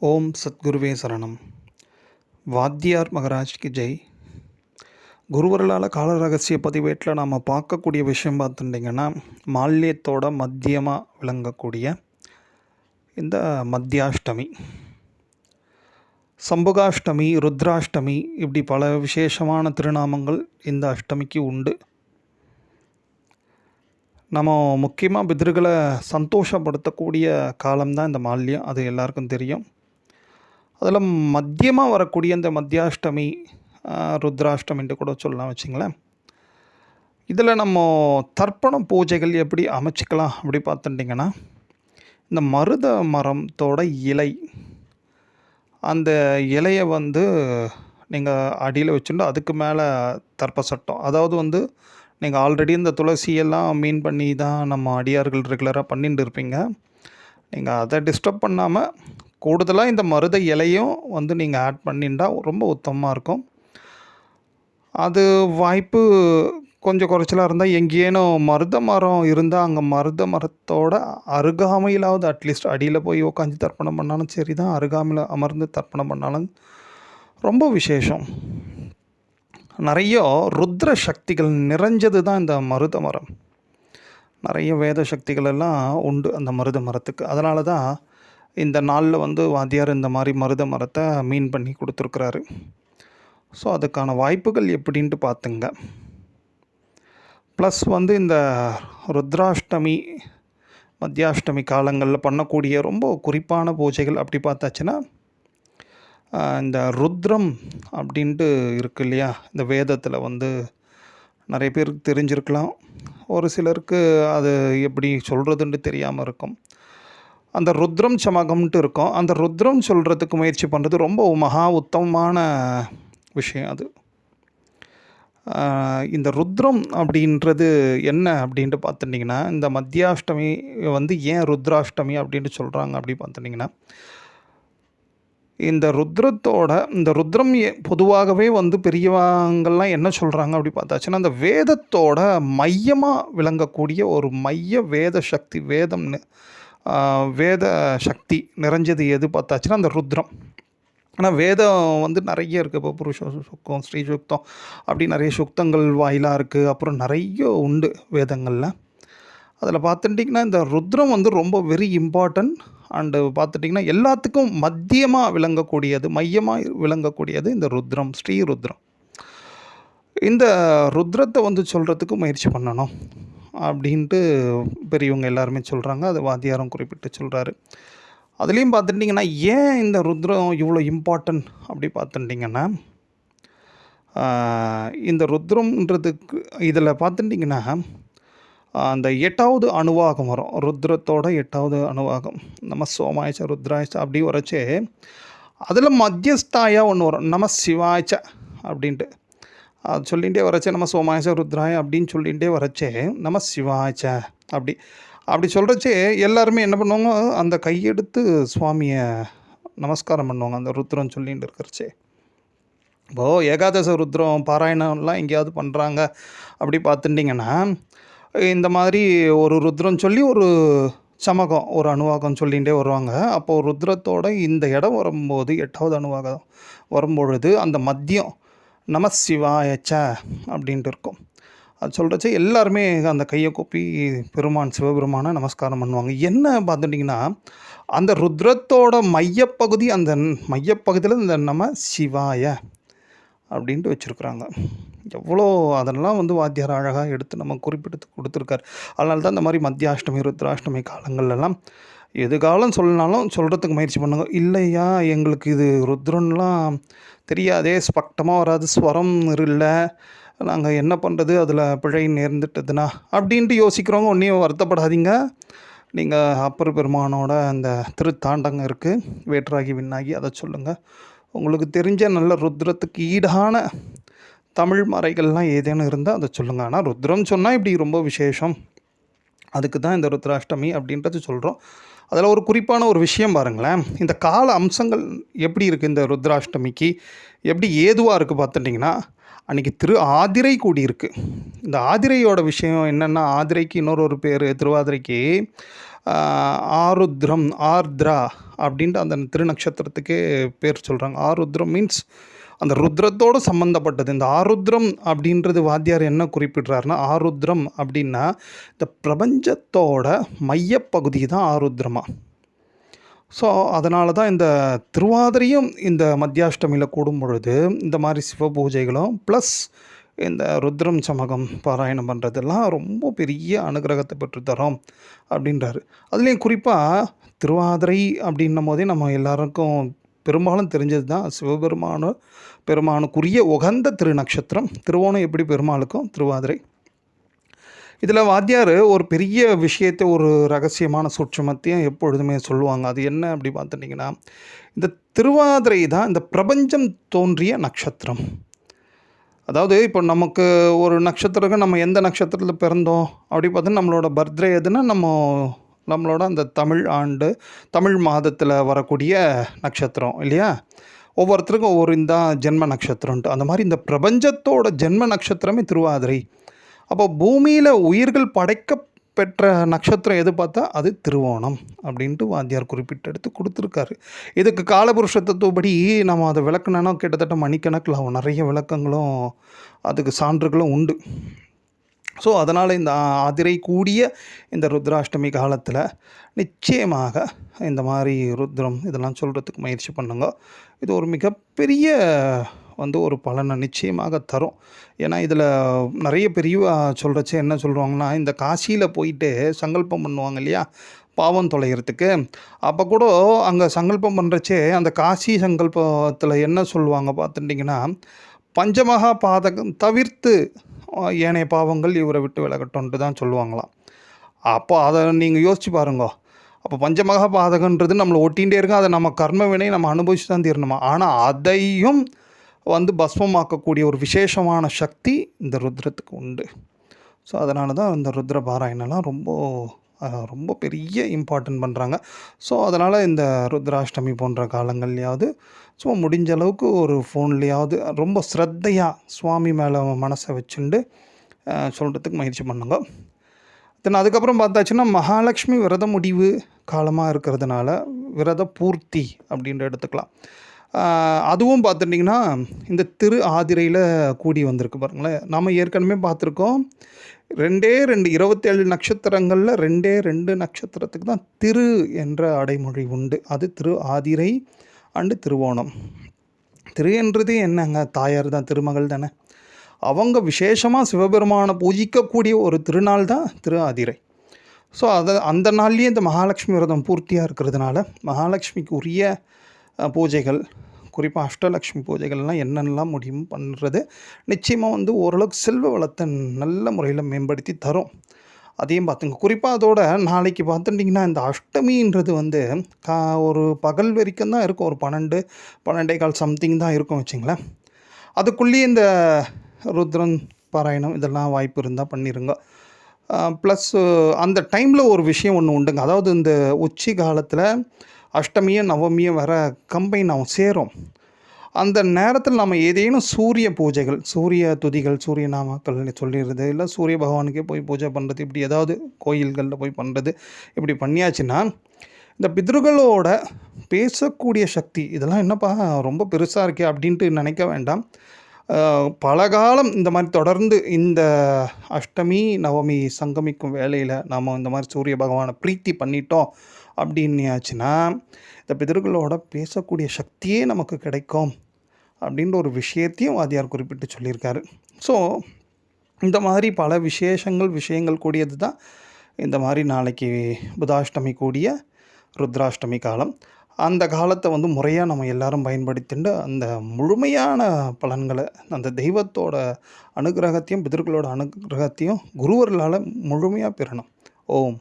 ஓம் சத்குருவே சரணம். வாத்தியார் மகராஜ்க்கு ஜெய். குருவர்களால் கால ரகசிய பதிவேட்டில் நாம் பார்க்கக்கூடிய விஷயம் பார்த்துட்டிங்கன்னா, மால்யத்தோட மத்தியமாக விளங்கக்கூடிய இந்த மத்தியாஷ்டமி, சம்புகாஷ்டமி, ருத்ராஷ்டமி, இப்படி பல விசேஷமான திருநாமங்கள் இந்த அஷ்டமிக்கு உண்டு. நம்ம முக்கியமாக பிதர்களை சந்தோஷப்படுத்தக்கூடிய காலம்தான் இந்த மால்யம், அது எல்லாருக்கும் தெரியும். அதில் மத்தியமாக வரக்கூடிய இந்த மத்தியாஷ்டமி, ருத்ராஷ்டமின்ட்டு கூட சொல்லலாம் வச்சுங்களேன். இதில் நம்ம தர்ப்பண பூஜைகள் எப்படி அமைச்சிக்கலாம் அப்படி பார்த்துட்டிங்கன்னா, இந்த மருத மரத்தோட இலை, அந்த இலையை நீங்கள் அடியில் வச்சுட்டு அதுக்கு மேலே தர்ப்ப சட்டம், அதாவது நீங்கள் ஆல்ரெடி இந்த துளசியெல்லாம் மீன் பண்ணி தான் நம்ம அடியார்கள் ரெகுலராக பண்ணிட்டு இருப்பீங்க. நீங்கள் அதை டிஸ்டர்ப் பண்ணாமல் கூடுதலாக இந்த மருத இலையும் நீங்கள் ஆட் பண்ணிட்டா ரொம்ப உத்தமமாக இருக்கும். அது வாய்ப்பு கொஞ்சம் குறைச்சலாக இருந்தால் எங்கேனும் மருத மரம் இருந்தால் அங்கே மருத மரத்தோட அருகாமையிலாவது அட்லீஸ்ட் அடியில் போய் உட்காந்து தர்ப்பணம் பண்ணாலும் சரி தான், அருகாமையில் அமர்ந்து தர்ப்பணம் பண்ணாலும் ரொம்ப விசேஷம். நிறைய ருத்ர சக்திகள் நிறைஞ்சது தான் இந்த மருத மரம். நிறைய வேத சக்திகள் எல்லாம் உண்டு அந்த மருத மரத்துக்கு. அதனால தான் இந்த நாளில் வாத்தியார் இந்த மாதிரி மருத மரத்தை மீன் பண்ணி கொடுத்துருக்குறாரு. ஸோ அதுக்கான வாய்ப்புகள் எப்படின்ட்டு பார்த்துங்க. ப்ளஸ் இந்த ருத்ராஷ்டமி, மத்தியாஷ்டமி காலங்களில் பண்ணக்கூடிய ரொம்ப குறிப்பான பூஜைகள் அப்படி பார்த்தாச்சுன்னா, இந்த ருத்ரம் அப்படின்ட்டு இருக்கு இல்லையா, இந்த வேதத்தில் நிறைய பேருக்கு தெரிஞ்சிருக்கலாம், ஒரு சிலருக்கு அது எப்படி சொல்கிறதுன்னு தெரியாமல் இருக்கும். அந்த ருத்ரம் சமகம்ன்ட்டு இருக்கும். அந்த ருத்ரம் சொல்கிறதுக்கு முயற்சி பண்ணுறது ரொம்ப மகா உத்தமமான விஷயம். அது இந்த ருத்ரம் அப்படின்றது என்ன அப்படின்ட்டு பார்த்துட்டிங்கன்னா, இந்த மத்தியாஷ்டமி ஏன் ருத்ராஷ்டமி அப்படின்ட்டு சொல்கிறாங்க அப்படி பார்த்துட்டிங்கன்னா, இந்த ருத்ரம் பொதுவாகவே பெரியவங்கள்லாம் என்ன சொல்கிறாங்க அப்படி பார்த்தாச்சுன்னா, அந்த வேதத்தோட மையமாக விளங்கக்கூடிய ஒரு மைய வேத சக்தி, வேத சக்தி நிறைஞ்சது எது பார்த்தாச்சுன்னா அந்த ருத்ரம். ஆனால் வேதம் நிறைய இருக்குது. இப்போ புருஷ சுக்தம், ஸ்ரீ சுக்தம், அப்படி நிறைய சுக்தங்கள் வாயிலாக இருக்குது. அப்புறம் நிறைய உண்டு வேதங்களில். அதில் பார்த்துட்டிங்கன்னா இந்த ருத்ரம் ரொம்ப வெரி இம்பார்ட்டன்ட். அண்டு பார்த்துட்டிங்கன்னா எல்லாத்துக்கும் மத்தியமாக விளங்கக்கூடியது, மையமாக விளங்கக்கூடியது இந்த ருத்ரம், ஸ்ரீ ருத்ரம். இந்த ருத்ரத்தை சொல்கிறதுக்கு முயற்சி பண்ணணும் அப்படின்ட்டு பெரியவங்க எல்லாருமே சொல்கிறாங்க. அது வாத்தியாரும் குறிப்பிட்டு சொல்கிறாரு. அதுலேயும் பார்த்துட்டிங்கன்னா ஏன் இந்த ருத்ரம் இவ்வளோ இம்பார்ட்டன்ட் அப்படி பார்த்துட்டிங்கன்னா, இந்த ருத்ரம்ன்றதுக்கு இதில் பார்த்துட்டிங்கன்னா அந்த 8வது அணுவாகம் வரும். ருத்ரத்தோட 8வது அணுவாகம் நம சோமாயச்ச ருத்ராயச்ச அப்படி வரச்சே, அதில் மத்தியஸ்தாயாக ஒன்று வரும், நம சிவாயச்ச அப்படின்ட்டு. அது சொல்லிகிட்டே வரச்சே நம சோமாயச்ச ருத்ராய அப்படின்னு சொல்லிகிட்டே வரச்சே நம சிவாயச்ச அப்படி சொல்கிறச்சே எல்லாருமே என்ன பண்ணுவாங்க, அந்த கையெடுத்து சுவாமியை நமஸ்காரம் பண்ணுவாங்க அந்த ருத்ரம் சொல்லிகிட்டு இருக்கிறச்சே. இப்போது ஏகாதச ருத்ரம் பாராயணம்லாம் எங்கேயாவது பண்ணுறாங்க அப்படி பார்த்துட்டிங்கன்னா, இந்த மாதிரி ஒரு ருத்ரம் சொல்லி ஒரு சமகம், ஒரு அணுவாகம் சொல்லிகிட்டே வருவாங்க. அப்போது ருத்ரத்தோட இந்த இடம் வரும்போது 8வது அணுவாகம் வரும்பொழுது அந்த மத்தியம் நம சிவாயச்ச அப்படின்ட்டு இருக்கும். அது சொல்கிறச்சே எல்லாருமே அந்த கையை கூப்பி சிவபெருமானை நமஸ்காரம் பண்ணுவாங்க. என்ன பார்த்துட்டிங்கன்னா, அந்த ருத்ரத்தோட மையப்பகுதி, அந்த மையப்பகுதியில் இந்த நம சிவாய அப்படின்ட்டு வச்சுருக்குறாங்க. எவ்வளோ அதெல்லாம் வாத்தியார் அழகாக எடுத்து நம்ம குறிப்பிட்டு கொடுத்துருக்காரு. அதனால தான் இந்த மாதிரி மத்தியாஷ்டமி, ருத்ராஷ்டமி காலங்கள்லாம் எது காலம் சொல்லனாலும் சொல்கிறதுக்கு முயற்சி பண்ணுங்க. இல்லையா எங்களுக்கு இது ருத்ரன்லாம் தெரியாதே, ஸ்பஷ்டமாக வராது, ஸ்வரம் இல்லை, நாங்கள் என்ன பண்ணுறது, அதில் பிழை நேர்ந்துட்டதுன்னா அப்படின்ட்டு யோசிக்கிறவங்க ஒன்றையும் வருத்தப்படாதீங்க. நீங்கள் அப்பர் பெருமானோட அந்த திருத்தாண்டங்க இருக்குது, வேற்றாகி விண்ணாகி, அதை சொல்லுங்கள். உங்களுக்கு தெரிஞ்ச நல்ல ருத்ரத்துக்கு ஈடான தமிழ் மறைகள்லாம் ஏதேனும் இருந்தால் அதை சொல்லுங்கள். ஆனால் ருத்ரம் சொன்னால் இப்படி ரொம்ப விசேஷம், அதுக்கு தான் இந்த ருத்ராஷ்டமி அப்படின்றது சொல்கிறோம். அதில் ஒரு குறிப்பான ஒரு விஷயம் பாருங்களேன், இந்த கால அம்சங்கள் எப்படி இருக்குது இந்த ருத்ராஷ்டமிக்கு, எப்படி ஏதுவாக இருக்குது பார்த்துட்டிங்கன்னா, அன்றைக்கி ஆதிரை கூடியிருக்கு. இந்த ஆதிரையோட விஷயம் என்னென்னா, ஆதிரைக்கு இன்னொரு பேர் திருவாதிரைக்கு ஆருத்ரம், ஆர்த்ரா அப்படின்ட்டு அந்த திருநக்ஷத்திரத்துக்கே பேர் சொல்கிறாங்க. ஆருத்ரம் மீன்ஸ் அந்த ருத்ரத்தோடு சம்மந்தப்பட்டது. இந்த ஆருத்ரம் அப்படின்றது வாத்தியார் என்ன குறிப்பிடுறாருன்னா, ஆருத்ரம் அப்படின்னா இந்த பிரபஞ்சத்தோட மையப்பகுதி தான் ஆருத்ரமா. ஸோ அதனால தான் இந்த திருவாதிரையும் இந்த மத்தியாஷ்டமியில் கூடும் பொழுது இந்த மாதிரி சிவ பூஜைகளும் ப்ளஸ் இந்த ருத்ரம் சமகம் பாராயணம் பண்ணுறதெல்லாம் ரொம்ப பெரிய அனுகிரகத்தை பெற்றுத்தரோம் அப்படின்றாரு. அதுலேயும் குறிப்பாக திருவாதிரை அப்படின்னும் போதே நம்ம எல்லாருக்கும் பெரும்பாலும் தெரிஞ்சது தான் பெருமானுக்குரிய உகந்த திருநக்ஷத்திரம். திருவோணம் எப்படி பெருமாளுக்கும் திருவாதிரை. இதில் வாத்தியார் ஒரு பெரிய விஷயத்தை, ஒரு ரகசியமான சூட்சுமத்தையும் எப்பொழுதுமே சொல்லுவாங்க. அது என்ன அப்படி பார்த்துட்டிங்கன்னா, இந்த திருவாதிரை தான் இந்த பிரபஞ்சம் தோன்றிய நட்சத்திரம். அதாவது இப்போ நமக்கு ஒரு நட்சத்திரம், நம்ம எந்த நட்சத்திரத்தில் பிறந்தோம் அப்படி பார்த்தா நம்மளோட பர்த்டே எதுன்னா நம்மளோட அந்த தமிழ் மாதத்தில் வரக்கூடிய நட்சத்திரம் இல்லையா. ஒவ்வொருத்தருக்கும் ஒவ்வொரு இந்த ஜென்ம நட்சத்திரம்ன்ட்டு அந்த மாதிரி இந்த பிரபஞ்சத்தோட ஜென்ம நட்சத்திரமே திருவாதிரை. அப்போ பூமியில் உயிர்கள் படைக்கப்பெற்ற நட்சத்திரம் எது பார்த்தா அது திருவோணம் அப்படின்ட்டு வாத்தியார் குறிப்பிட்டு எடுத்து கொடுத்துருக்காரு. இதுக்கு காலபுருஷ தத்துவப்படி நம்ம அதை விளக்குனா கிட்டத்தட்ட மணிக்கணக்கில் ஆகும். நிறைய விளக்கங்களும் அதுக்கு சான்றுகளும் உண்டு. ஸோ அதனால் இந்த ஆதிரை கூடிய இந்த ருத்ராஷ்டமி காலத்தில் நிச்சயமாக இந்த மாதிரி ருத்ரம் இதெல்லாம் சொல்கிறதுக்கு முயற்சி பண்ணுங்க. இது ஒரு மிகப்பெரிய ஒரு பலனை நிச்சயமாக தரும். ஏன்னா இதில் நிறைய பெரிய சொல்கிறச்ச என்ன சொல்லுவாங்கன்னா, இந்த காசியில் போயிட்டு சங்கல்பம் பண்ணுவாங்க இல்லையா, பாவம் தொலைகிறதுக்கு. அப்போ கூட அங்கே சங்கல்பம் பண்ணுறச்சே அந்த காசி சங்கல்பத்தில் என்ன சொல்லுவாங்க பார்த்துட்டிங்கன்னா, பஞ்சமகா பாதகம் தவிர்த்து ஏனைய பாவங்கள் இவரை விட்டு விலகட்டும்ன்ட்டு தான் சொல்லுவாங்களாம். அப்போ அதை நீங்கள் யோசிச்சு பாருங்க. அப்போ பஞ்சமகா பாதகன்றது நம்மளை ஒட்டிகிட்டே இருக்கும். அதை நம்ம கர்ம வினை நம்ம அனுபவிச்சு தான் தீரணுமா. ஆனால் அதையும் பஸ்மமாக்கக்கூடிய ஒரு விசேஷமான சக்தி இந்த ருத்ரத்துக்கு உண்டு. ஸோ அதனால தான் இந்த ருத்ர பாராயணம்லாம் ரொம்ப பெரிய இம்பார்ட்டன்ட் பண்ணுறாங்க. ஸோ அதனால் இந்த ருத்ராஷ்டமி போன்ற காலங்கள்லையாவது ஸோ முடிஞ்ச அளவுக்கு ஒரு ஃபோன்லேயாவது ரொம்ப ஸ்ரத்தையாக சுவாமி மேலே மனசை வச்சுண்டு சொல்கிறதுக்கு முயற்சி பண்ணுங்க. தென் அதுக்கப்புறம் பார்த்தாச்சுன்னா மகாலட்சுமி விரத முடிவு காலமாக இருக்கிறதுனால விரத பூர்த்தி அப்படின்ற எடுத்துக்கலாம். அதுவும் பார்த்துட்டிங்கன்னா இந்த திரு ஆதிரையில் கூடி வந்திருக்கு பாருங்களேன். நம்ம ஏற்கனவே பார்த்துருக்கோம் 27 நட்சத்திரங்களில் 2 நட்சத்திரத்துக்கு தான் திரு என்ற அடைமொழி உண்டு. அது திரு ஆதிரை அண்டு திருவோணம். திரு என்றது என்னங்க, தாயார் தான், திருமகள் தானே. அவங்க விசேஷமாக சிவபெருமானை பூஜிக்கக்கூடிய ஒரு திருநாள் தான் திரு ஆதிரை. ஸோ அந்த நாள்லேயே இந்த மகாலட்சுமி விரதம் பூர்த்தியாக இருக்கிறதுனால மகாலட்சுமிக்கு உரிய பூஜைகள், குறிப்பாக அஷ்டலக்ஷ்மி பூஜைகள்லாம் என்னென்னலாம் முடியும் பண்ணுறது நிச்சயமாக ஓரளவுக்கு செல்வ வளத்தை நல்ல முறையில் மேம்படுத்தி தரும். அதையும் பார்த்துங்க. குறிப்பாக அதோட நாளைக்கு பார்த்துட்டிங்கன்னா இந்த அஷ்டமின்றது ஒரு பகல் வரைக்கும் தான் இருக்கும். ஒரு 12 சம்திங் தான் இருக்கும் வச்சுங்களேன். அதுக்குள்ளேயே இந்த ருத்ரன் பாராயணம் இதெல்லாம் வாய்ப்பு இருந்தால் பண்ணிடுங்க. ப்ளஸ் அந்த டைமில் ஒரு விஷயம் ஒன்று உண்டுங்க. அதாவது இந்த உச்சி காலத்தில் அஷ்டமியும் நவமியும் வர கம்பைன் ஆகும், சேரும். அந்த நேரத்தில் நம்ம ஏதேனும் சூரிய பூஜைகள், சூரிய துதிகள், சூரிய நாமக்கள் சொல்லிடுறது, இல்லை சூரிய பகவானுக்கே போய் பூஜை பண்ணுறது, இப்படி ஏதாவது கோயில்களில் போய் பண்ணுறது, இப்படி பண்ணியாச்சுன்னா இந்த பித்ருகளோட பேசக்கூடிய சக்தி இதெல்லாம் என்னப்பா ரொம்ப பெருசாக இருக்கே அப்படின்ட்டு நினைக்க வேண்டாம். பல காலம் இந்த மாதிரி தொடர்ந்து இந்த அஷ்டமி நவமி சங்கமிக்கும் வேளையில் நாம் இந்த மாதிரி சூரிய பகவானை பிரீத்தி பண்ணிட்டோம் அப்படின்னாச்சுன்னா இந்த பிதர்களோட பேசக்கூடிய சக்தியே நமக்கு கிடைக்கும் அப்படின்ற ஒரு விஷயத்தையும் வாத்தியார் குறிப்பிட்டு சொல்லியிருக்காரு. ஸோ இந்த மாதிரி பல விஷயங்கள் கூடியது தான் இந்த மாதிரி நாளைக்கு புதாஷ்டமி கூடிய ருத்ராஷ்டமி காலம். அந்த காலத்தை முறையாக நம்ம எல்லாரும் பயன்படுத்திட்டு அந்த முழுமையான பலன்களை, அந்த தெய்வத்தோட அனுகிரகத்தையும் பிதர்களோட அனுகிரகத்தையும் குருவர்களால் முழுமையாக பெறணும். ஓம்.